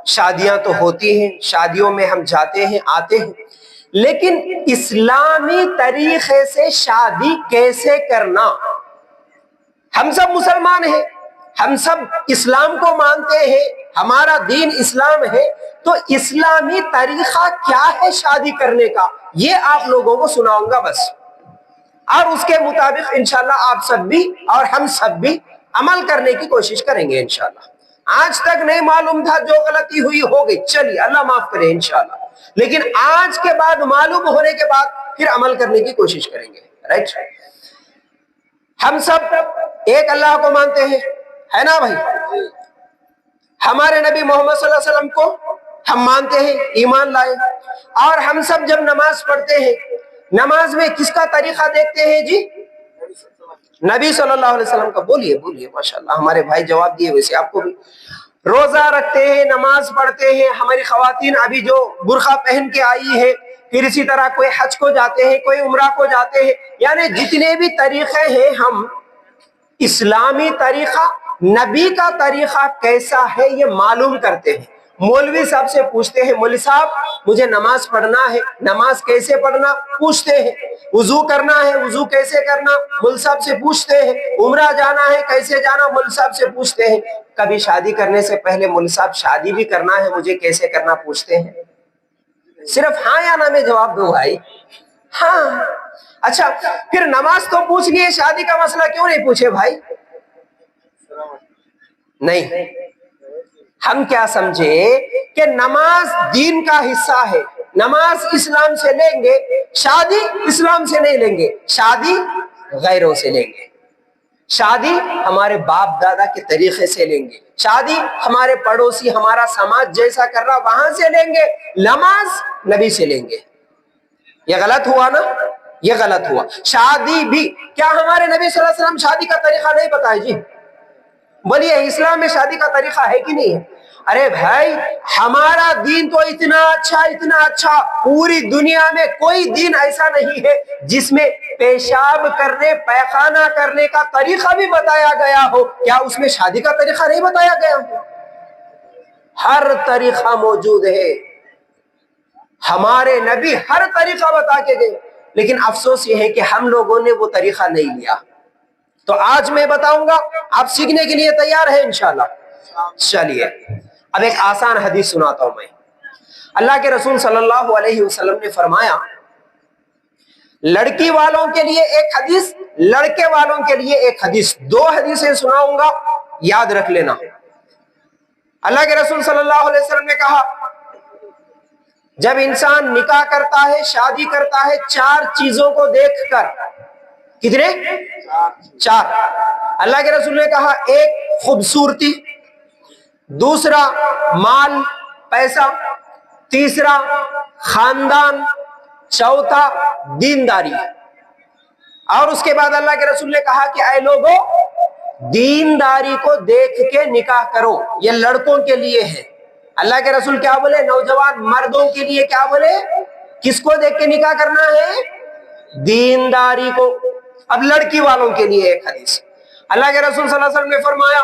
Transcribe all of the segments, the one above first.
شادیاں تو ہوتی ہیں، شادیوں میں ہم جاتے ہیں آتے ہیں، لیکن اسلامی طریقے سے شادی کیسے کرنا؟ ہم سب مسلمان ہیں، ہم سب اسلام کو مانتے ہیں، ہمارا دین اسلام ہے، تو اسلامی طریقہ کیا ہے شادی کرنے کا، یہ آپ لوگوں کو سناؤں گا بس، اور اس کے مطابق انشاءاللہ آپ سب بھی اور ہم سب بھی عمل کرنے کی کوشش کریں گے انشاءاللہ۔ آج تک نہیں معلوم تھا، جو غلطی ہوئی ہو گئی، چلیے اللہ معاف کرے انشاءاللہ، لیکن آج کے بعد معلوم ہونے کے بعد پھر عمل کرنے کی کوشش کریں گے، رائٹ؟ ہم سب ایک اللہ کو مانتے ہیں، ہے نا بھائی؟ ہمارے نبی محمد صلی اللہ علیہ وسلم کو ہم مانتے ہیں، ایمان لائے، اور ہم سب جب نماز پڑھتے ہیں، نماز میں کس کا طریقہ دیکھتے ہیں جی؟ نبی صلی اللہ علیہ وسلم کا۔ بولیے بولیے، ماشاءاللہ ہمارے بھائی جواب دیے، ویسے آپ کو بھی۔ روزہ رکھتے ہیں، نماز پڑھتے ہیں، ہماری خواتین ابھی جو برقع پہن کے آئی ہے، پھر اسی طرح کوئی حج کو جاتے ہیں، کوئی عمرہ کو جاتے ہیں، یعنی جتنے بھی طریقے ہیں، ہم اسلامی طریقہ، نبی کا طریقہ کیسا ہے یہ معلوم کرتے ہیں۔ مولوی صاحب سے پوچھتے ہیں، مولوی صاحب مجھے نماز پڑھنا ہے، نماز کیسے پڑھنا؟ پوچھتے ہیں۔ وضو کرنا ہے، وضو کیسے کرنا؟ مولوی صاحب سے پوچھتے ہیں۔ عمرہ جانا ہے، کیسے جانا؟ مولوی صاحب سے پوچھتے ہیں۔ کبھی شادی کرنے سے پہلے مولوی صاحب شادی بھی کرنا ہے، مجھے کیسے کرنا پوچھتے ہیں؟ صرف ہاں یا نہ میں جواب دوں بھائی؟ ہاں۔ اچھا، پھر نماز تو پوچھ لیے، شادی کا مسئلہ کیوں نہیں پوچھے بھائی؟ نہیں، ہم کیا سمجھے کہ نماز دین کا حصہ ہے، نماز اسلام سے لیں گے، شادی اسلام سے نہیں لیں گے، شادی غیروں سے لیں گے، شادی ہمارے باپ دادا کے طریقے سے لیں گے، شادی ہمارے پڑوسی، ہمارا سماج جیسا کر رہا وہاں سے لیں گے، نماز نبی سے لیں گے۔ یہ غلط ہوا نا؟ یہ غلط ہوا۔ شادی بھی کیا ہمارے نبی صلی اللہ علیہ وسلم شادی کا طریقہ نہیں بتائے جی؟ بولیے، اسلام میں شادی کا طریقہ ہے کہ نہیں ہے؟ ارے بھائی، ہمارا دین تو اتنا اچھا، پوری دنیا میں کوئی دین ایسا نہیں ہے جس میں پیشاب کرنے، پیخانہ کرنے کا طریقہ بھی بتایا گیا ہو۔ کیا اس میں شادی کا طریقہ نہیں بتایا گیا ہو؟ ہر طریقہ موجود ہے، ہمارے نبی ہر طریقہ بتا کے گئے، لیکن افسوس یہ ہے کہ ہم لوگوں نے وہ طریقہ نہیں لیا۔ تو آج میں بتاؤں گا، آپ سیکھنے کے لیے تیار ہیں انشاءاللہ؟ چلیے، اب ایک آسان حدیث سناتا ہوں میں۔ اللہ کے رسول صلی اللہ علیہ وسلم نے فرمایا، لڑکی والوں کے لیے ایک حدیث، لڑکے والوں کے لیے ایک حدیث، دو حدیثیں سناؤں گا، یاد رکھ لینا۔ اللہ کے رسول صلی اللہ علیہ وسلم نے کہا، جب انسان نکاح کرتا ہے، شادی کرتا ہے، چار چیزوں کو دیکھ کر، کتنے؟ چار۔ اللہ کے رسول نے کہا، ایک خوبصورتی، دوسرا مال پیسہ، تیسرا خاندان، چوتھا دینداری۔ اور اس کے بعد اللہ کے رسول نے کہا کہ اے لوگو، دینداری کو دیکھ کے نکاح کرو، یہ لڑکوں کے لیے ہے۔ اللہ کے رسول کیا بولے؟ نوجوان مردوں کے لیے کیا بولے؟ کس کو دیکھ کے نکاح کرنا ہے؟ دینداری کو۔ اب لڑکی والوں کے لیے ایک حدیث، اللہ کے رسول صلی اللہ علیہ وسلم نے فرمایا،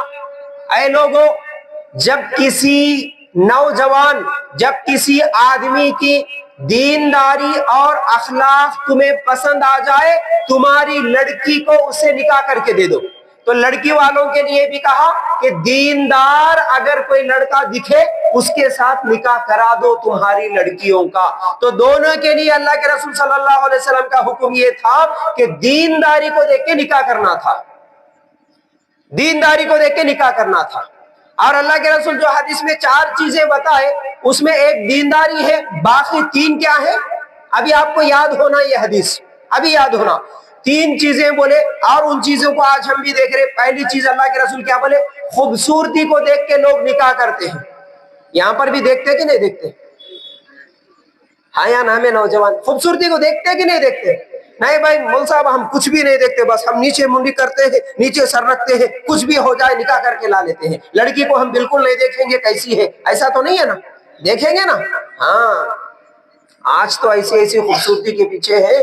اے لوگو، جب کسی نوجوان، جب کسی آدمی کی دینداری اور اخلاق تمہیں پسند آ جائے، تمہاری لڑکی کو اسے نکاح کر کے دے دو۔ تو لڑکی والوں کے لیے بھی کہا کہ دیندار اگر کوئی لڑکا دکھے، اس کے ساتھ نکاح کرا دو تمہاری لڑکیوں کا۔ تو دونوں کے لیے اللہ کے رسول صلی اللہ علیہ وسلم کا حکم یہ تھا کہ دینداری کو دیکھ کے نکاح کرنا تھا، دینداری کو دیکھ کے نکاح کرنا تھا۔ اور اللہ کے رسول جو حدیث میں چار چیزیں بتائے، اس میں ایک دینداری ہے، باقی تین کیا ہے؟ ابھی آپ کو یاد ہونا یہ حدیث، ابھی یاد ہونا۔ تین چیزیں بولے، اور ان چیزوں کو آج ہم بھی دیکھ رہے۔ پہلی چیز اللہ کے رسول کیا بولے؟ خوبصورتی کو دیکھ کے لوگ نکاح کرتے ہیں۔ یہاں پر بھی دیکھتے کہ نہیں دیکھتے؟ ہاں یا نہ میں نوجوان خوبصورتی کو دیکھتے کہ نہیں دیکھتے؟ نہیں بھائی مول صاحب، ہم کچھ بھی نہیں دیکھتے، بس ہم نیچے منڈی کرتے ہیں، نیچے سر رکھتے ہیں، کچھ بھی ہو جائے نکاح کر کے لا لیتے ہیں۔ لڑکی کو ہم بالکل نہیں دیکھیں گے کیسی ہے، ایسا تو نہیں ہے نا؟ دیکھیں گے نا؟ ہاں، آج تو ایسی خوبصورتی کے پیچھے ہے،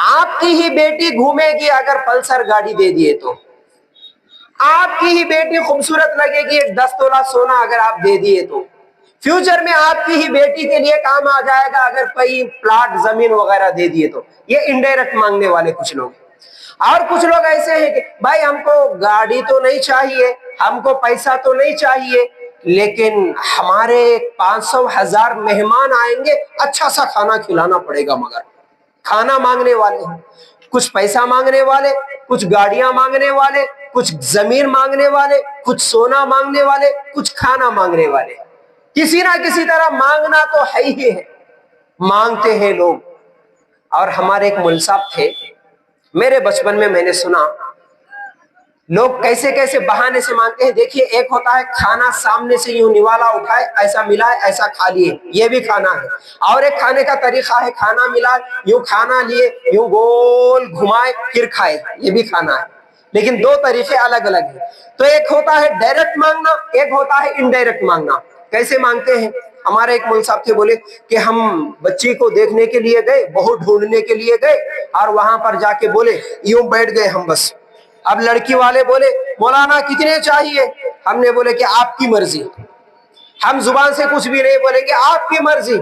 آپ کی ہی بیٹی گھومے گی اگر پلسر گاڑی دے دیے تو، آپ کی ہی بیٹی خوبصورت لگے گی 10 تولہ سونا اگر آپ دے دیے تو، فیوچر میں آپ کی ہی بیٹی کے لیے کام آ جائے گا اگر کوئی پلاٹ زمین وغیرہ دے دیے تو۔ یہ انڈائریکٹ مانگنے والے کچھ لوگ۔ اور کچھ لوگ ایسے ہیں کہ بھائی ہم کو گاڑی تو نہیں چاہیے، ہم کو پیسہ تو نہیں چاہیے، لیکن ہمارے 500,000 مہمان آئیں گے، اچھا سا کھانا کھلانا پڑے گا۔ مگر کھانا مانگنے والے ہیں، کچھ پیسہ مانگنے والے، کچھ گاڑیاں مانگنے والے، کچھ زمین مانگنے والے، کچھ سونا مانگنے والے، کچھ کھانا مانگنے والے۔ کسی نہ کسی طرح مانگنا تو ہے ہی ہے، مانگتے ہیں لوگ۔ اور ہمارے ایک مول صاحب تھے، میرے بچپن میں نے سنا لوگ کیسے کیسے بہانے سے مانگتے ہیں۔ دیکھیے، ایک ہوتا ہے کھانا سامنے سے یوں نوالا اٹھائے، ایسا ملائے، ایسا کھا لیے، یہ بھی کھانا ہے۔ اور ایک کھانے کا طریقہ ہے کھانا ملائے، یوں کھانا لیے، یوں گول گھمائے پھر کھائے، یہ بھی کھانا ہے۔ لیکن دو طریقے الگ الگ ہیں۔ تو ایک ہوتا ہے ڈائریکٹ مانگنا، ایک ہوتا ہے انڈائریکٹ مانگنا۔ کیسے مانگتے ہیں؟ ہمارے ایک مول صاحب تھے، بولے کہ ہم بچی کو دیکھنے کے لیے گئے، بہو ڈھونڈنے کے لیے گئے، اور وہاں پر جا کے بولے، یوں بیٹھ گئے ہم بس۔ اب لڑکی والے بولے مولانا کتنے چاہیے؟ ہم نے بولے کہ آپ کی مرضی۔ ہم زبان سے کچھ بھی نہیں بولیں گے، آپ کی مرضی۔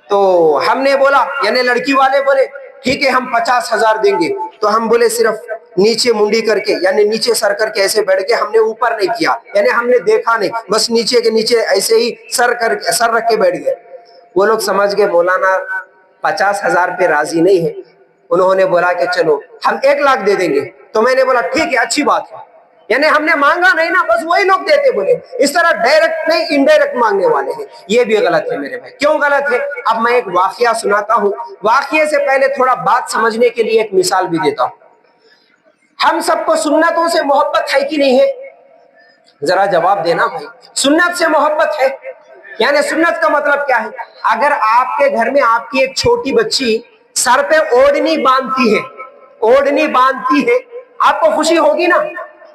تو ہم نے بولا، یعنی لڑکی والے بولے ٹھیک ہے ہم 50,000 دیں گے۔ تو ہم بولے صرف نیچے منڈی کر کے، یعنی نیچے سر کر کے ایسے بیٹھ کے، ہم نے اوپر نہیں کیا، یعنی ہم نے دیکھا نہیں، بس نیچے کے نیچے ایسے ہی سر رکھ کے بیٹھ گئے۔ وہ لوگ سمجھ گئے مولانا 50,000 پہ راضی نہیں ہے۔ انہوں نے بولا کہ چلو ہم 1,00,000 دے دیں گے۔ تو میں نے بولا ٹھیک ہے، اچھی بات ہے، یعنی ہم نے مانگا نہیں نا، بس وہی لوگ دیتے بولے۔ اس طرح ڈائریکٹ نہیں، انڈائریکٹ مانگنے والے ہیں، یہ بھی غلط ہے میرے بھائی۔ کیوں غلط ہے؟ اب میں ایک واقعہ سناتا ہوں، واقعے سے پہلے تھوڑا بات سمجھنے کے لیے ایک مثال بھی دیتا ہوں۔ ہم سب کو سنتوں سے محبت ہے کہ نہیں ہے؟ ذرا جواب دینا بھائی، سنت سے محبت ہے؟ یعنی سنت کا مطلب کیا ہے؟ اگر آپ کے گھر میں آپ کی ایک چھوٹی بچی سر پہ اوڑھنی باندھتی ہے، اوڑھنی باندھتی ہے، آپ کو خوشی ہوگی نا؟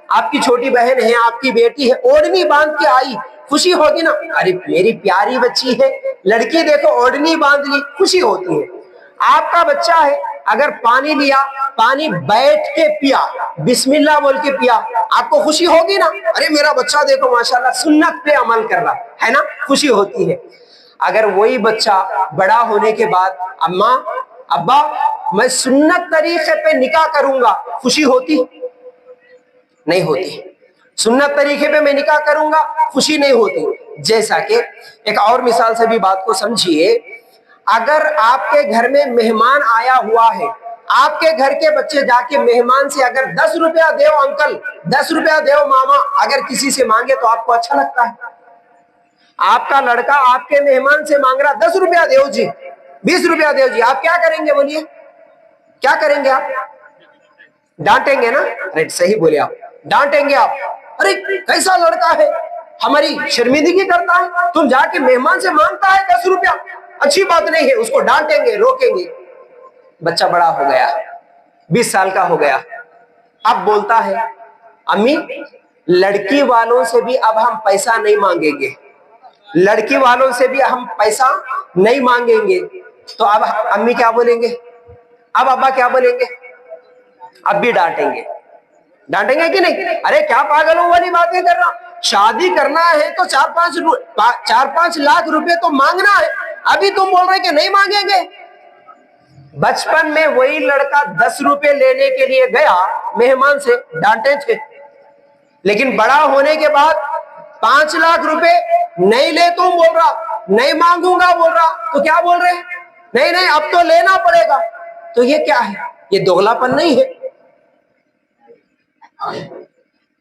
آپ کی چھوٹی بہن ہے، آپ کی بیٹی ہے، اوڑھنی باندھ کے آئی، خوشی ہوگی نا؟ ارے میری پیاری بچی ہے، لڑکی دیکھو اوڑھنی باندھ لی، خوشی ہوتی ہے۔ آپ کا بچہ ہے، اگر پانی لیا، پانی بیٹھ کے پیا، بسم اللہ بول کے پیا، آپ کو خوشی ہوگی نا؟ ارے میرا بچہ دیکھو ماشاءاللہ سنت پہ عمل کر رہا ہے نا، خوشی ہوتی ہے۔ اگر وہی بچہ بڑا ہونے کے بعد اماں ابا میں سنت طریقے پہ نکاح کروں گا، خوشی ہوتی؟ نہیں ہوتی۔ سنت طریقے پہ میں نکاح کروں گا، خوشی نہیں ہوتی۔ جیسا کہ ایک اور مثال سے بھی بات کو سمجھیے، اگر آپ کے گھر میں مہمان آیا ہوا ہے، آپ کے گھر کے بچے جا کے مہمان سے اگر 10 روپیہ دیو انکل، 10 روپیہ دیو ماما اگر کسی سے مانگے تو آپ کو اچھا لگتا ہے؟ آپ کا لڑکا آپ کے مہمان سے مانگ رہا 10 روپیہ دیو جی، 20 روپیہ دیو جی، آپ کیا کریں گے؟ بولیے کیا کریں گے؟ آپ ڈانٹیں گے نا؟ صحیح بولے آپ، ڈانٹیں گے آپ، ارے کیسا لڑکا ہے، ہماری شرمندگی کرتا ہے، تم جا کے مہمان سے مانگتا ہے 10 روپیہ، اچھی بات نہیں ہے۔ اس کو ڈانٹیں گے، روکیں گے۔ بچہ بڑا ہو گیا، 20 سال کا ہو گیا، اب بولتا ہے امی لڑکی والوں سے بھی اب ہم پیسہ نہیں مانگیں گے، لڑکی والوں سے بھی ہم پیسہ نہیں مانگیں گے۔ تو اب امی کیا بولیں گے؟ اب ابا کیا بولیں گے؟ اب بھی ڈانٹیں گے، ڈانٹیں گے کہ نہیں؟ ارے کیا پاگلوں والی باتیں کر رہا، شادی کرنا ہے تو 4-5 لاکھ روپے تو مانگنا ہے، ابھی تم بول رہے کہ نہیں مانگیں گے۔ بچپن میں وہی لڑکا 10 روپے لینے کے لیے گیا مہمان سے، ڈانٹے تھے، لیکن بڑا ہونے کے بعد 5 لاکھ روپے نہیں لے تم بول رہا، نہیں مانگوں گا بول رہا، تو کیا بول رہے ہیں؟ نہیں نہیں اب تو لینا پڑے گا۔ تو یہ کیا ہے؟ یہ دوغلا پن نہیں ہے؟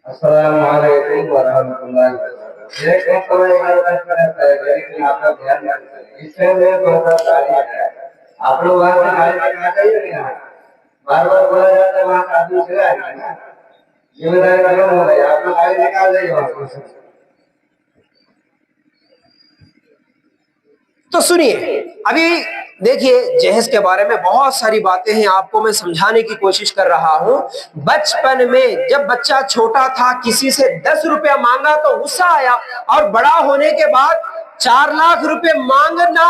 السلام علیکم ورحمۃ اللہ وبرکاتہ۔ اس سے میں بہت ساری ہے، آپ لوگ وہاں سے گاڑی کرنا چاہیے نا، بار بار بولا جاتا ہے وہاں کا آدمی چلا ہے نا، ذمہ داری ختم ہو گئی، آپ لوگ گاڑی نکال دیں وہاں سے۔ تو سنیے، ابھی دیکھیے جہیز کے بارے میں بہت ساری باتیں ہیں، آپ کو میں سمجھانے کی کوشش کر رہا ہوں۔ بچپن میں جب بچہ چھوٹا تھا کسی سے 10 روپیہ مانگا تو غصہ آیا، اور بڑا ہونے کے بعد 4 لاکھ روپے مانگنا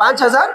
5,000,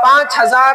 5,000,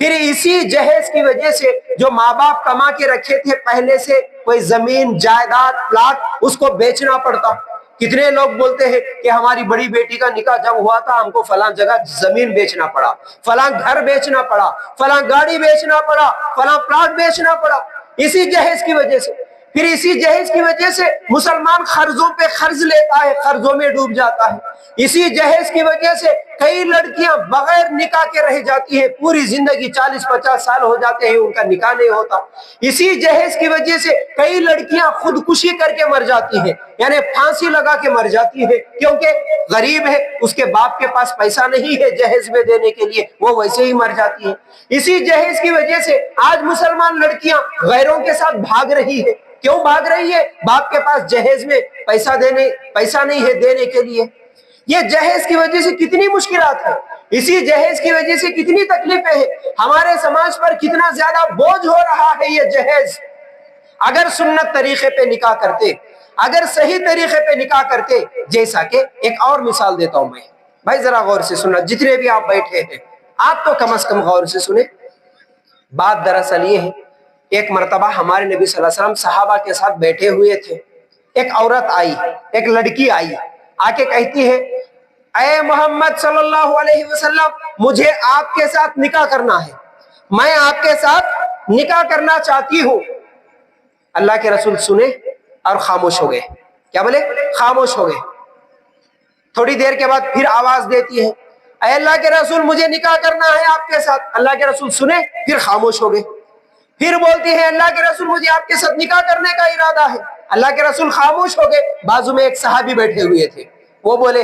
پھر اسی جہیز کی وجہ سے جو ماں باپ کما کے رکھے تھے پہلے سے کوئی زمین جائیداد پلاٹ اس کو بیچنا پڑتا. کتنے لوگ بولتے ہیں کہ ہماری بڑی بیٹی کا نکاح جب ہوا تھا ہم کو فلاں جگہ زمین بیچنا پڑا, فلاں گھر بیچنا پڑا, فلاں گاڑی بیچنا پڑا, فلاں پلاٹ بیچنا پڑا, اسی جہیز کی وجہ سے. پھر اسی جہیز کی وجہ سے مسلمان قرضوں پہ قرض لیتا ہے, قرضوں میں ڈوب جاتا ہے. اسی جہیز کی وجہ سے کئی لڑکیاں بغیر نکاح کے رہ جاتی ہیں, پوری زندگی 40-50 سال ہو جاتے ہیں ان کا نکاح نہیں ہوتا. اسی جہیز کی وجہ سے کئی لڑکیاں خودکشی کر کے مر جاتی ہیں, یعنی پھانسی لگا کے مر جاتی ہے, کیونکہ غریب ہے, اس کے باپ کے پاس پیسہ نہیں ہے جہیز میں دینے کے لیے, وہ ویسے ہی مر جاتی ہے. اسی جہیز کی وجہ سے آج مسلمان لڑکیاں غیروں کے ساتھ بھاگ رہی ہے. کیوں بھاگ رہی ہے؟ باپ کے پاس جہیز میں پیسہ نہیں ہے دینے کے لیے. یہ جہیز کی وجہ سے کتنی مشکلات ہیں, اسی جہیز کی وجہ سے کتنی تکلیفیں ہیں, ہمارے سماج پر کتنا زیادہ بوجھ ہو رہا ہے یہ جہیز. اگر سنت طریقے پہ نکاح کرتے, اگر صحیح طریقے پہ نکاح کرتے, جیسا کہ ایک اور مثال دیتا ہوں میں, بھائی ذرا غور سے سننا, جتنے بھی آپ بیٹھے ہیں آپ تو کم از کم غور سے سنیں. بات دراصل یہ ہے, ایک مرتبہ ہمارے نبی صلی اللہ علیہ وسلم صحابہ کے ساتھ بیٹھے ہوئے تھے. ایک عورت آئی, ایک لڑکی آئی, آ کے کہتی ہے اے محمد صلی اللہ علیہ وسلم مجھے آپ کے ساتھ نکاح کرنا ہے, میں آپ کے ساتھ نکاح کرنا چاہتی ہوں. اللہ کے رسول سنے اور خاموش ہو گئے. کیا بولے؟ خاموش ہو گئے. تھوڑی دیر کے بعد پھر آواز دیتی ہے اے اللہ کے رسول مجھے نکاح کرنا ہے آپ کے ساتھ. اللہ کے رسول سنے, پھر خاموش ہو گئے. پھر بولتی ہے اللہ کے رسول مجھے آپ کے ساتھ نکاح کرنے کا ارادہ ہے. اللہ کے رسول خاموش ہو گئے. بازو میں ایک صحابی بیٹھے ہوئے تھے, وہ بولے,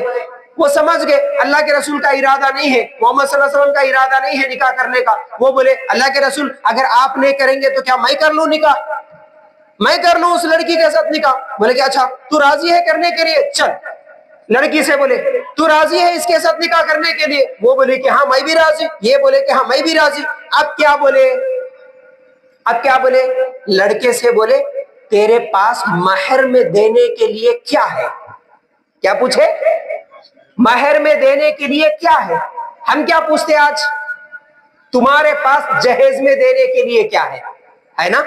وہ سمجھ گئے اللہ کے رسول کا ارادہ نہیں ہے, محمد صلی اللہ علیہ وسلم کا ارادہ نہیں ہے نکاح کرنے کا. وہ بولے اللہ کے رسول اگر آپ نہیں کریں گے تو کیا میں کر لوں نکاح, میں کر لوں اس لڑکی کے ساتھ نکاح. بولے کہ اچھا تو راضی ہے کرنے کے لیے, چل. لڑکی سے بولے تو راضی ہے اس کے ساتھ نکاح کرنے کے لیے؟ وہ بولے کہ ہاں میں بھی راضی. یہ بولے کہ ہاں میں بھی راضی. اب کیا بولے؟ اب کیا بولے؟ لڑکے سے بولے تیرے پاس مہر میں دینے کے لیے کیا ہے؟ کیا پوچھے؟ مہر میں دینے کے لیے کیا ہے؟ ہم کیا پوچھتے آج؟ تمہارے پاس جہیز میں دینے کے لیے کیا ہے نا؟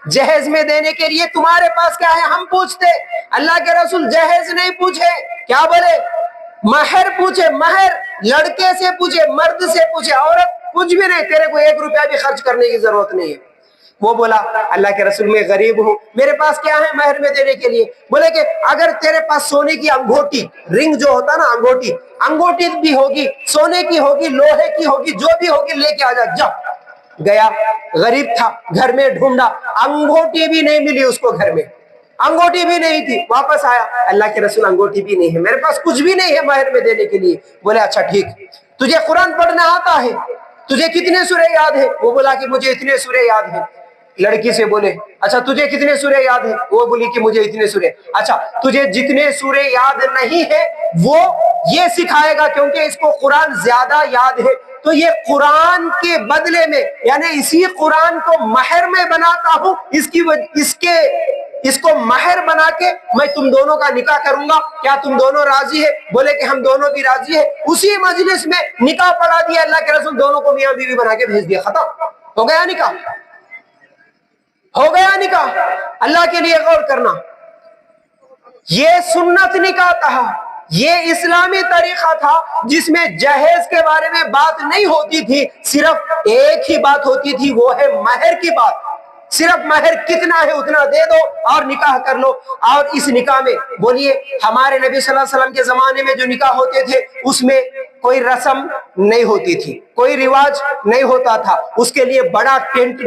جہیز میں دینے کے لیے تمہارے پاس کیا ہے ہم پوچھتے. اللہ کے رسول جہیز نہیں پوچھے, کیا بولے؟ مہر پوچھے. مہر لڑکے سے پوچھے, مرد سے پوچھے, عورت کچھ بھی نہیں, تیرے کو 1 روپیہ بھی خرچ کرنے کی ضرورت نہیں ہے. وہ بولا اللہ کے رسول میں غریب ہوں, میرے پاس کیا ہے مہر میں دینے کے لیے؟ بولے کہ اگر تیرے پاس سونے کی انگوٹی, رنگ جو ہوتا نا انگوٹی بھی ہوگی, سونے کی ہوگی, لوہے کی ہوگی, جو بھی ہوگی لے کے آ جا. گیا, غریب تھا, گھر میں ڈھونڈا, انگوٹی بھی نہیں ملی اس کو, گھر میں انگوٹی بھی نہیں تھی. واپس آیا, اللہ کے رسول انگوٹی بھی نہیں ہے, میرے پاس کچھ بھی نہیں ہے مہر میں دینے کے لیے. بولے اچھا ٹھیک, تجھے قرآن پڑھنا آتا ہے؟ تجھے کتنے سورے یاد ہے؟ وہ بولا کہ مجھے اتنے سورے یاد ہیں. لڑکی سے بولے اچھا تجھے کتنے سورے یاد ہیں؟ وہ بولی کہ مجھے اتنے سورے. اچھا تجھے جتنے سورے یاد نہیں ہے وہ یہ سکھائے گا, کیونکہ اس کو قرآن زیادہ یاد ہے, تو یہ قرآن کے بدلے میں یعنی اسی قرآن کو مہر میں بناتا ہوں, اس کو مہر بنا کے میں تم دونوں کا نکاح کروں گا, کیا تم دونوں راضی ہے؟ بولے کہ ہم دونوں بھی راضی ہے. اسی مجلس میں نکاح پڑھا دیا اللہ کے رسول, دونوں کو میاں بیوی بنا کے بھیج دیا, ختم ہو گیا نکاح, ہو گیا نکاح. اللہ کے لیے غور کرنا, یہ سنت نکاح تھا, یہ اسلامی طریقہ تھا جس میں جہیز کے بارے میں بات نہیں ہوتی تھی, صرف ایک ہی بات ہوتی تھی, وہ ہے مہر کی بات. صرف مہر کتنا ہے اتنا دے دو اور نکاح کر لو. اور اس نکاح میں بولیے ہمارے نبی صلی اللہ علیہ وسلم کے زمانے میں جو نکاح ہوتے تھے اس میں کوئی رسم نہیں ہوتی تھی, کوئی رواج نہیں ہوتا تھا, اس کے لیے بڑا ٹینٹ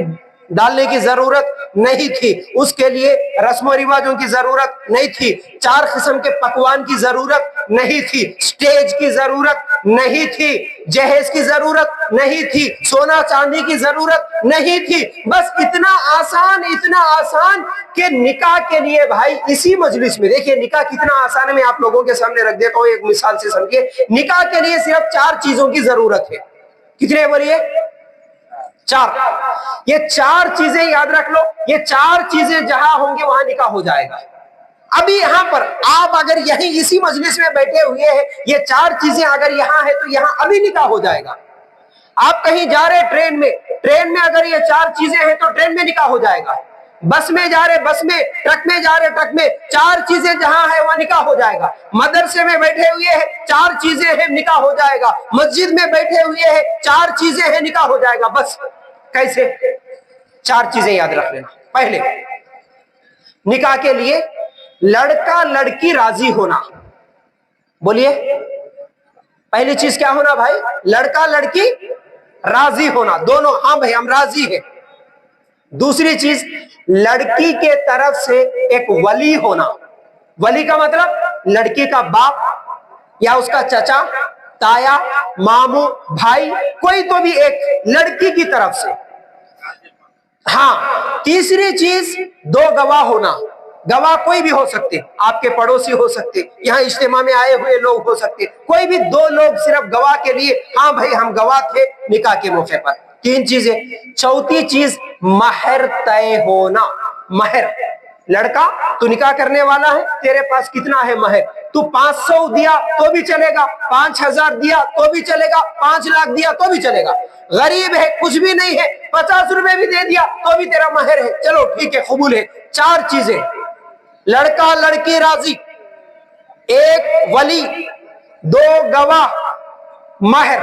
ڈالنے کی ضرورت نہیں تھی, اس کے لیے رسم و رواجوں کی ضرورت نہیں تھی, 4 قسم کے پکوان کی ضرورت نہیں تھی, سٹیج کی ضرورت نہیں تھی, جہیز کی ضرورت نہیں تھی, سونا چاندی کی ضرورت نہیں تھی. بس اتنا آسان کہ نکاح کے لیے بھائی اسی مجلس میں دیکھیے نکاح کتنا آسان ہے. میں آپ لوگوں کے سامنے رکھ دیتا ہوں ایک مثال سے سمجھیے. نکاح کے لیے صرف 4 چیزوں کی ضرورت ہے. کتنے بولیے؟ 4. یہ 4 چیزیں یاد رکھ لو, یہ 4 چیزیں جہاں ہوں گے وہاں نکاح ہو جائے گا. ابھی یہاں پر آپ اگر یہیں اسی مجلس میں بیٹھے ہوئے ہیں, یہ 4 چیزیں اگر یہاں ہے تو یہاں ابھی نکاح ہو جائے گا. آپ کہیں جا رہے ٹرین میں اگر یہ 4 چیزیں ہیں تو ٹرین میں نکاح ہو جائے گا. بس میں جا رہے بس میں، ٹرک میں جا رہے ٹرک میں، 4 چیزیں جہاں ہے وہاں نکاح ہو جائے گا. مدرسے میں بیٹھے ہوئے ہیں 4 چیزیں ہیں نکاح ہو جائے گا. مسجد میں بیٹھے ہوئے ہیں 4 چیزیں ہیں نکاح ہو جائے گا. بس کیسے؟ 4 چیزیں یاد رکھ لینا. پہلے نکاح کے لیے لڑکا لڑکی راضی ہونا. بولیے پہلی چیز کیا ہونا بھائی؟ لڑکا لڑکی راضی ہونا، دونوں ہاں بھائی ہم راضی ہیں. دوسری چیز لڑکی کے طرف سے ایک ولی ہونا. ولی کا مطلب لڑکی کا باپ یا اس کا چچا، تایا، ماموں، بھائی، کوئی تو بھی ایک لڑکی کی طرف سے. ہاں تیسری چیز 2 گواہ ہونا. گواہ کوئی بھی ہو سکتے، آپ کے پڑوسی ہو سکتے، یہاں اجتماع میں آئے ہوئے لوگ ہو سکتے، کوئی بھی 2 لوگ صرف گواہ کے لیے. ہاں بھائی ہم گواہ تھے نکاح کے موقع پر. 3 چیزیں. چوتھی چیز مہر طے ہونا. مہر، لڑکا تو نکاح کرنے والا ہے، تیرے پاس کتنا ہے مہر؟ تو 500 دیا تو بھی چلے گا، 5000 دیا تو بھی چلے گا، 5 لاکھ دیا تو بھی چلے گا. غریب ہے، کچھ بھی نہیں ہے، 50 روپے بھی دے دیا تو بھی تیرا مہر ہے، چلو ٹھیک ہے قبول ہے. 4 چیزیں، لڑکا لڑکی راضی، 1 ولی، 2 گواہ، مہر.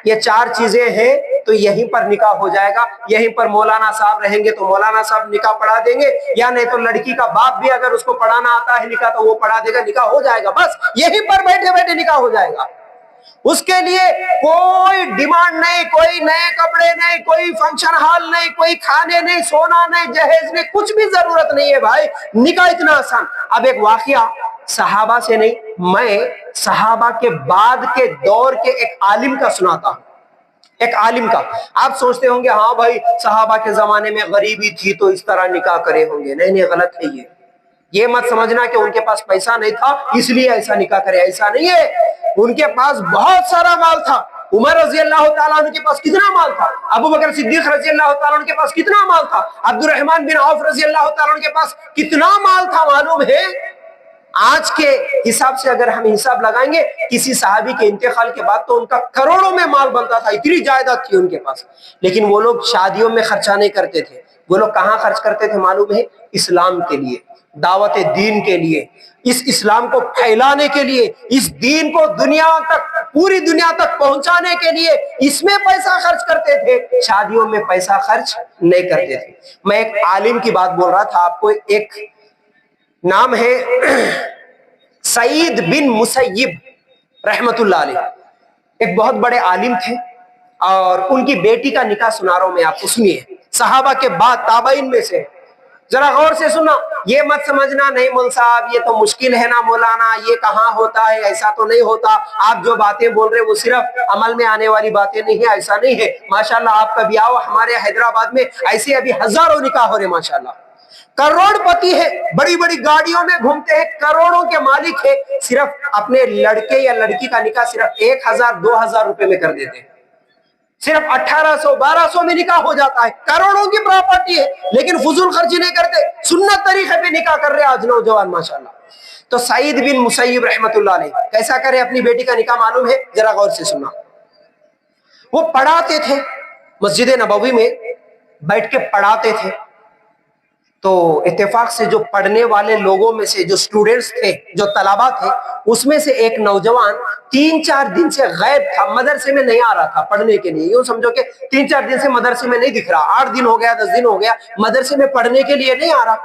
یہ 4 چیزیں ہیں تو یہیں پر نکاح ہو جائے گا. یہیں پر مولانا صاحب رہیں گے تو مولانا صاحب نکاح پڑھا دیں گے، یا نہیں تو لڑکی کا باپ بھی اگر اس کو پڑھانا آتا ہے نکاح تو وہ پڑھا دے گا، نکاح ہو جائے گا. بس یہیں پر بیٹھے بیٹھے نکاح ہو جائے گا. اس کے لیے کوئی ڈیمانڈ نہیں، کوئی نئے کپڑے نہیں، کوئی فنکشن ہال نہیں، کوئی کھانے نہیں، سونا نہیں، جہیز نہیں، کچھ بھی ضرورت نہیں ہے بھائی. نکاح اتنا آسان. اب ایک واقعہ صحابہ سے نہیں، میں صحابہ کے بعد کے دور کے ایک عالم کا سناتا ہوں. ایک عالم کا. آپ سوچتے ہوں گے ہاں بھائی صحابہ کے زمانے میں غریبی تھی تو اس طرح نکاح کرے ہوں گے. نہیں غلط ہے. یہ مت سمجھنا کہ ان کے پاس پیسہ نہیں تھا اس لیے ایسا نکاح کرے، ایسا نہیں ہے. ان کے پاس بہت سارا مال تھا. عمر رضی اللہ تعالیٰ عنہ کے پاس کتنا مال تھا؟ ابو بکر صدیق رضی اللہ تعالیٰ عنہ کے پاس کتنا مال تھا؟ عبد الرحمن بن عوف رضی اللہ تعالیٰ عنہ کے پاس کتنا مال تھا معلوم ہے؟ آج کے حساب سے اگر ہم حساب لگائیں گے کسی صحابی کے انتقال کے بعد تو ان کا کروڑوں میں مال بنتا تھا، اتنی جائیداد تھی ان کے پاس. لیکن وہ لوگ شادیوں میں خرچہ نہیں کرتے تھے. وہ لوگ کہاں خرچ کرتے تھے معلوم ہے؟ اسلام کے لیے، دعوت دین کے لیے، اس اسلام کو پھیلانے کے لیے، اس دین کو دنیا تک، پوری دنیا تک پہنچانے کے لیے اس میں پیسہ خرچ کرتے تھے، شادیوں میں پیسہ خرچ نہیں کرتے تھے. میں ایک عالم کی بات بول رہا تھا آپ کو. ایک نام ہے سعید بن مسیب رحمت اللہ علیہ. ایک بہت بڑے عالم تھے اور ان کی بیٹی کا نکاح سنا رہا ہوں میں آپ کو، سنیے. صحابہ کے بعد تابعین میں سے. ذرا غور سے سننا. یہ مت سمجھنا نہیں مول صاحب یہ تو مشکل ہے نا مولانا، یہ کہاں ہوتا ہے، ایسا تو نہیں ہوتا. آپ جو باتیں بول رہے وہ صرف عمل میں آنے والی باتیں نہیں ہیں، ایسا نہیں ہے. ماشاءاللہ آپ کبھی آؤ ہمارے حیدرآباد میں، ایسے ابھی ہزاروں نکاح ہو رہے ماشاءاللہ. کروڑ پتی ہے، بڑی بڑی گاڑیوں میں گھومتے ہیں، کروڑوں کے مالک ہے، صرف اپنے لڑکے یا لڑکی کا نکاح صرف 1000 2000 روپے میں کر دیتے ہیں. صرف 1800 1200 میں نکاح ہو جاتا ہے. کروڑوں کی پراپرٹی ہے لیکن فضول خرچی نہیں کرتے، سنت طریقے پہ نکاح کر رہے آج نوجوان ماشاءاللہ. تو سعید بن مسیب رحمت اللہ علیہ کیسا کرے اپنی بیٹی کا نکاح معلوم ہے؟ ذرا غور سے سننا. وہ پڑھاتے تھے مسجد نبوی میں بیٹھ کے پڑھاتے تھے. تو اتفاق سے جو پڑھنے والے لوگوں میں سے جو سٹوڈنٹس تھے، جو طلبہ تھے، اس میں سے ایک نوجوان 3-4 دن سے غائب تھا، مدرسے میں نہیں آ رہا تھا پڑھنے کے لیے. یوں سمجھو کہ 3-4 دن سے مدرسے میں نہیں دکھ رہا، 8 دن ہو گیا 10 دن ہو گیا مدرسے میں پڑھنے کے لیے نہیں آ رہا.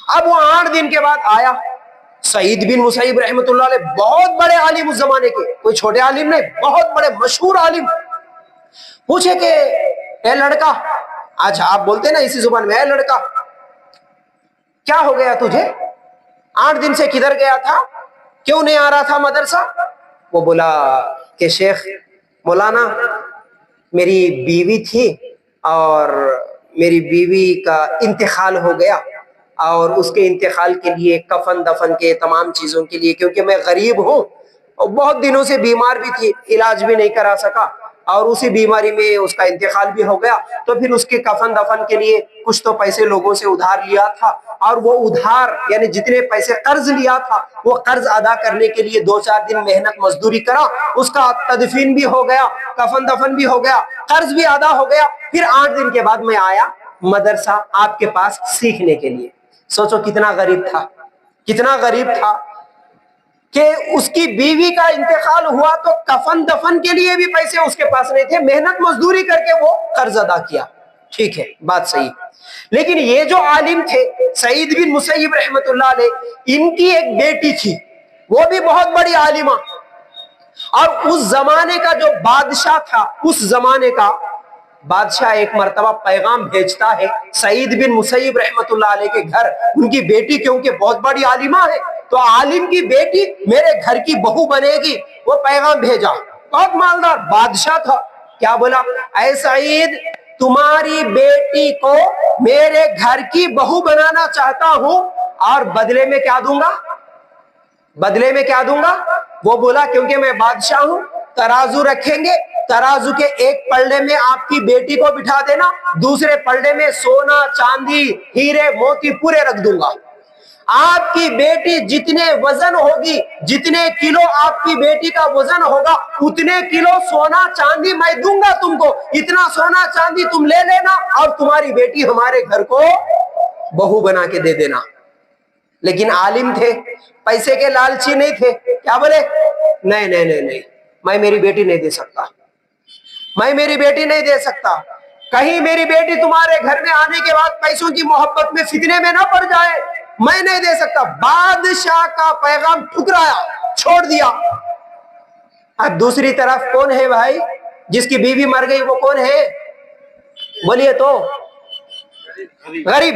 اب وہ 8 دن کے بعد آیا. سعید بن مسیب رحمت اللہ علیہ بہت بڑے عالم اس زمانے کے، کوئی چھوٹے عالم نہیں، بہت بڑے مشہور عالم. پوچھے کہ اے لڑکا، آج آپ بولتے ہیں نا اسی زبان میں، اے لڑکا کیا ہو گیا تجھے؟ 8 دن سے کدھر گیا تھا؟ کیوں نہیں آ رہا تھا مدرسہ؟ وہ بولا کہ شیخ مولانا میری بیوی تھی اور میری بیوی کا انتقال ہو گیا، اور اس کے انتقال کے لیے کفن دفن کے تمام چیزوں کے لیے، کیونکہ میں غریب ہوں اور بہت دنوں سے بیمار بھی تھی، علاج بھی نہیں کرا سکا، اور اسی بیماری میں اس کا انتقال بھی ہو گیا. تو پھر اس کے کفن دفن کے لیے کچھ تو پیسے لوگوں سے ادھار لیا تھا, اور وہ ادھار یعنی جتنے پیسے قرض لیا تھا وہ قرض ادا کرنے کے لیے 2-4 دن محنت مزدوری کرا. اس کا تدفین بھی ہو گیا, کفن دفن بھی ہو گیا, قرض بھی ادا ہو گیا. پھر 8 دن کے بعد میں آیا مدرسہ آپ کے پاس سیکھنے کے لیے. سوچو کتنا غریب تھا, کتنا غریب تھا کہ اس کی بیوی کا انتقال ہوا تو کفن دفن کے لیے بھی پیسے اس کے پاس نہیں تھے, محنت مزدوری کر کے وہ قرض ادا کیا. ٹھیک ہے, بات صحیح. لیکن یہ جو عالم تھے سعید بن مسیب رحمت اللہ علیہ, ان کی ایک بیٹی تھی, وہ بھی بہت بڑی عالمہ. اور اس زمانے کا جو بادشاہ تھا, اس زمانے کا بادشاہ ایک مرتبہ پیغام بھیجتا ہے سعید بن مسیب رحمت اللہ علیہ کے گھر. ان کی بیٹی کیونکہ بہت بڑی عالمہ ہے تو عالم کی بیٹی میرے گھر کی بہو بنے گی. وہ پیغام بھیجا, بہت مالدار بادشاہ تھا. کیا بولا, اے سعید تمہاری بیٹی کو میرے گھر کی بہو بنانا چاہتا ہوں, اور بدلے میں کیا دوں گا, بدلے میں کیا دوں گا. وہ بولا کیونکہ میں بادشاہ ہوں, ترازو رکھیں گے, ترازو کے ایک پلڑے میں آپ کی بیٹی کو بٹھا دینا, دوسرے پلڑے میں سونا چاندی ہیرے موتی پورے رکھ دوں گا. آپ کی بیٹی جتنے وزن ہوگی, جتنے کلو آپ کی بیٹی کا وزن ہوگا, اتنے کلو سونا چاندی میں دوں گا تم کو. اتنا سونا چاندی تم لے لینا اور تمہاری بیٹی ہمارے گھر کو بہو بنا کے دے دینا. لیکن عالم تھے, پیسے کے لالچی نہیں تھے. کیا بولے, نہیں نہیں نہیں نہیں, میں میری بیٹی نہیں دے سکتا, میں میری بیٹی نہیں دے سکتا. کہیں میری بیٹی تمہارے گھر میں آنے کے بعد پیسوں کی محبت میں فتنے میں نہ پڑ جائے, میں نہیں دے سکتا. بادشاہ کا پیغام ٹھکرایا, چھوڑ دیا. اب دوسری طرف کون ہے بھائی, جس کی بیوی مر گئی وہ کون ہے, بولیے تو, غریب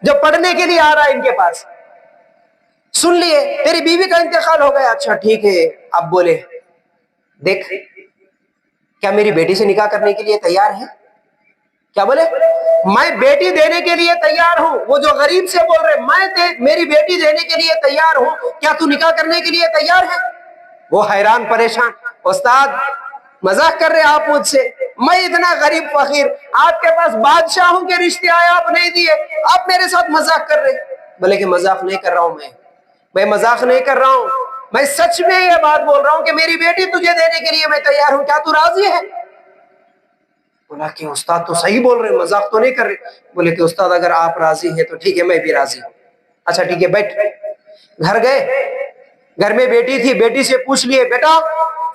جو پڑھنے کے لیے آ رہا ہے ان کے پاس. سن لیے تیری بیوی کا انتقال ہو گیا, اچھا ٹھیک ہے. اب بولے دیکھ کیا میری بیٹی سے نکاح کرنے کے لیے تیار ہے. کیا بولے, میں بیٹی دینے کے لیے تیار ہوں. وہ جو غریب سے بول رہے میں میری بیٹی دینے کے لیے تیار ہوں, کیا تو نکاح کرنے کے لیے تیار ہے. وہ حیران پریشان, استاد مذاق کر رہے آپ مجھ سے, میں اتنا غریب فقیر, آپ کے پاس بادشاہوں کے رشتے آئے آپ نہیں دیے, آپ میرے ساتھ مذاق کر رہے. بولے کہ مذاق نہیں کر رہا ہوں, میں مذاق نہیں کر رہا ہوں, میں سچ میں یہ بات بول رہا ہوں کہ میری بیٹی تجھے دینے کے لیے میں تیار ہوں, کیا تو راضی ہے. بولا کہ استاد تو صحیح بول رہے, مذاق تو نہیں کر رہے. بولے کہ استاد اگر آپ راضی ہیں تو ٹھیک ہے, میں بھی راضی ہوں. اچھا ٹھیک ہے بیٹھ. گھر گئے, گھر میں بیٹی تھی, بیٹی سے پوچھ لیے بیٹا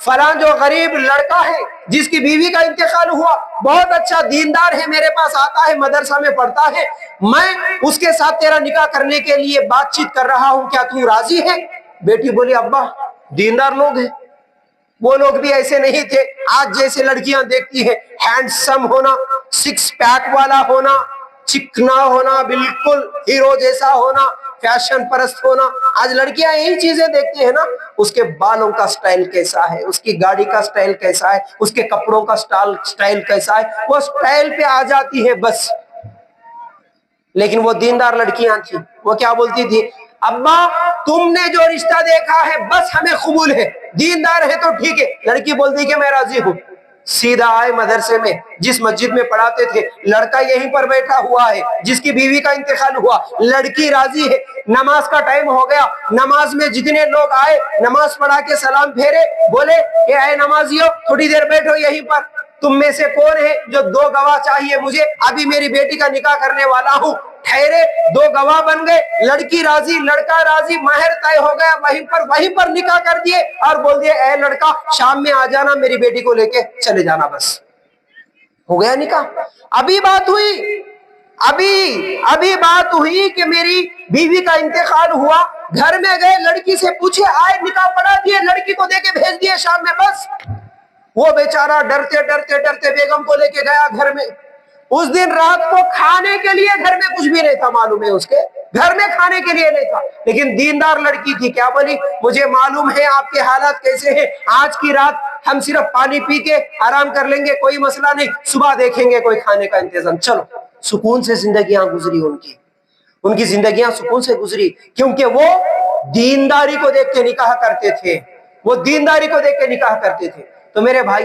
فلاں جو غریب لڑکا ہے جس کی بیوی کا انتقال ہوا, بہت اچھا دیندار ہے, میرے پاس آتا ہے, مدرسہ میں پڑھتا ہے, میں اس کے ساتھ تیرا نکاح کرنے کے لیے بات چیت کر رہا ہوں, کیا تو راضی ہے. بیٹی بولی ابا دیندار لوگ ہیں, وہ لوگ بھی ایسے نہیں تھے آج جیسے لڑکیاں دیکھتی ہیں, ہینڈسم ہونا, سکس پیک والا ہونا, چکنا ہونا, بالکل ہیرو جیسا ہونا, فیشن پرست ہونا. آج لڑکیاں یہی چیزیں دیکھتی ہیں نا, اس کے بالوں کا سٹائل کیسا ہے, اس کی گاڑی کا سٹائل کیسا ہے, اس کے کپڑوں کا سٹائل کیسا ہے, وہ سٹائل پہ آ جاتی ہے بس. لیکن وہ دیندار لڑکیاں تھیں, وہ کیا بولتی تھی, ابا تم نے جو رشتہ دیکھا ہے بس ہمیں قبول ہے, دیندار ہے تو ٹھیک ہے. لڑکی بولتی کہ میں راضی ہوں. سیدھا آئے مدرسے میں, جس مسجد میں پڑھاتے تھے, لڑکا یہیں پر بیٹھا ہوا ہے جس کی بیوی کا انتقال ہوا, لڑکی راضی ہے. نماز کا ٹائم ہو گیا, نماز میں جتنے لوگ آئے نماز پڑھا کے سلام پھیرے, بولے کہ اے نمازیو تھوڑی دیر بیٹھو یہیں پر, تم میں سے کون ہے جو 2 گواہ چاہیے مجھے, ابھی میری بیٹی کا نکاح کرنے والا ہوں. ٹھہرے, 2 گواہ بن گئے, لڑکی راضی, لڑکا راضی, مہر طے ہو گیا, وہیں پر نکاح کر دیے اور بول دیے اے لڑکا شام میں آ جانا, میری بیٹی کو لے کے چلے جانا, بس ہو گیا نکاح. ابھی بات ہوئی, ابھی بات ہوئی کہ میری بیوی کا انتقال ہوا, گھر میں گئے, لڑکی سے پوچھے, آئے نکاح پڑھا دیے, لڑکی کو دے کے بھیج دیے شام میں, بس. وہ بیچارہ ڈرتے ڈرتے ڈرتے بیگم کو لے کے گیا گھر میں. اس دن رات کو کھانے کے لیے گھر میں کچھ بھی نہیں تھا, معلوم ہے اس کے گھر میں کھانے کے لیے نہیں تھا, لیکن دیندار لڑکی تھی. کیا بولی, مجھے معلوم ہے آپ کے حالات کیسے ہیں, آج کی رات ہم صرف پانی پی کے آرام کر لیں گے, کوئی مسئلہ نہیں, صبح دیکھیں گے کوئی کھانے کا انتظام. چلو, سکون سے زندگیاں گزری ان کی زندگیاں سکون سے گزری, کیونکہ وہ دینداری کو دیکھ کے نکاح کرتے تھے, وہ دینداری کو دیکھ کے نکاح کرتے تھے. تو میرے بھائی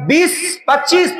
20, 25,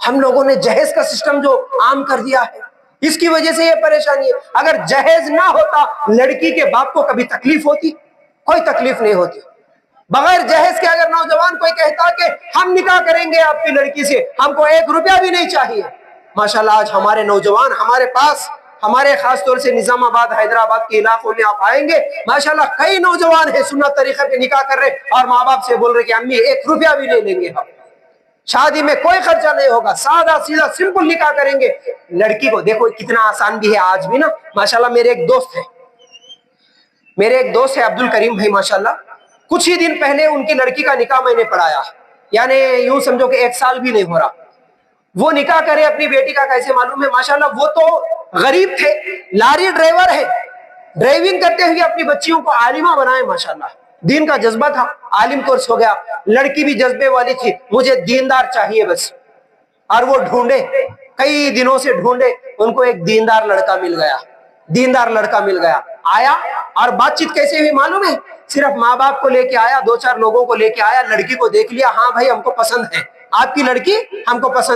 ہم لوگوں نے جہیز کا سسٹم جو عام کر دیا ہے، اس کی وجہ سے یہ پریشانی ہے۔ اگر جہیز نہ ہوتا لڑکی کے باپ کو کبھی تکلیف ہوتی؟ کوئی تکلیف نہیں ہوتی۔ بغیر جہیز کے اگر نوجوان کوئی کہتا کہ ہم نکاح کریں گے آپ کی لڑکی سے، ہم کو 1 روپیہ بھی نہیں چاہیے، ماشاءاللہ آج ہمارے نوجوان ہمارے پاس، ہمارے خاص طور سے نظام آباد حیدرآباد کے علاقوں میں آپ آئیں گے، ماشاءاللہ کئی نوجوان ہیں سنت طریقے پہ نکاح کر رہے اور ماں باپ سے بول رہے کہ امی 1 روپیہ بھی نہیں لیں گے، ہم شادی میں کوئی خرچہ نہیں ہوگا، سادہ سیدھا سمپل نکاح کریں گے۔ لڑکی کو دیکھو کتنا آسان بھی ہے آج بھی نا، ماشاءاللہ میرے ایک دوست ہے عبد الکریم بھائی، ماشاءاللہ کچھ ہی دن پہلے ان کی لڑکی کا نکاح میں نے پڑھایا، یعنی یوں سمجھو کہ 1 سال بھی نہیں ہو رہا۔ وہ نکاح کرے اپنی بیٹی کا، کیسے معلوم ہے؟ ماشاءاللہ وہ تو غریب تھے، لاری ڈرائیور ہے، ڈرائیونگ کرتے ہوئے اپنی بچیوں کو عالمہ بنائے، ماشاءاللہ دین کا جذبہ تھا، عالم کورس ہو گیا۔ لڑکی بھی جذبے والی تھی، مجھے دیندار چاہیے بس، اور وہ ڈھونڈے، کئی دنوں سے ڈھونڈے، ان کو ایک دیندار لڑکا مل گیا، آیا اور بات چیت کیسے ہوئی معلوم ہے؟ صرف ماں باپ کو لے کے آیا، 2-4 لوگوں کو لے کے آیا، لڑکی کو دیکھ لیا، ہاں بھائی ہم کو پسند ہے، آپ کی لڑکی ہم کو پسند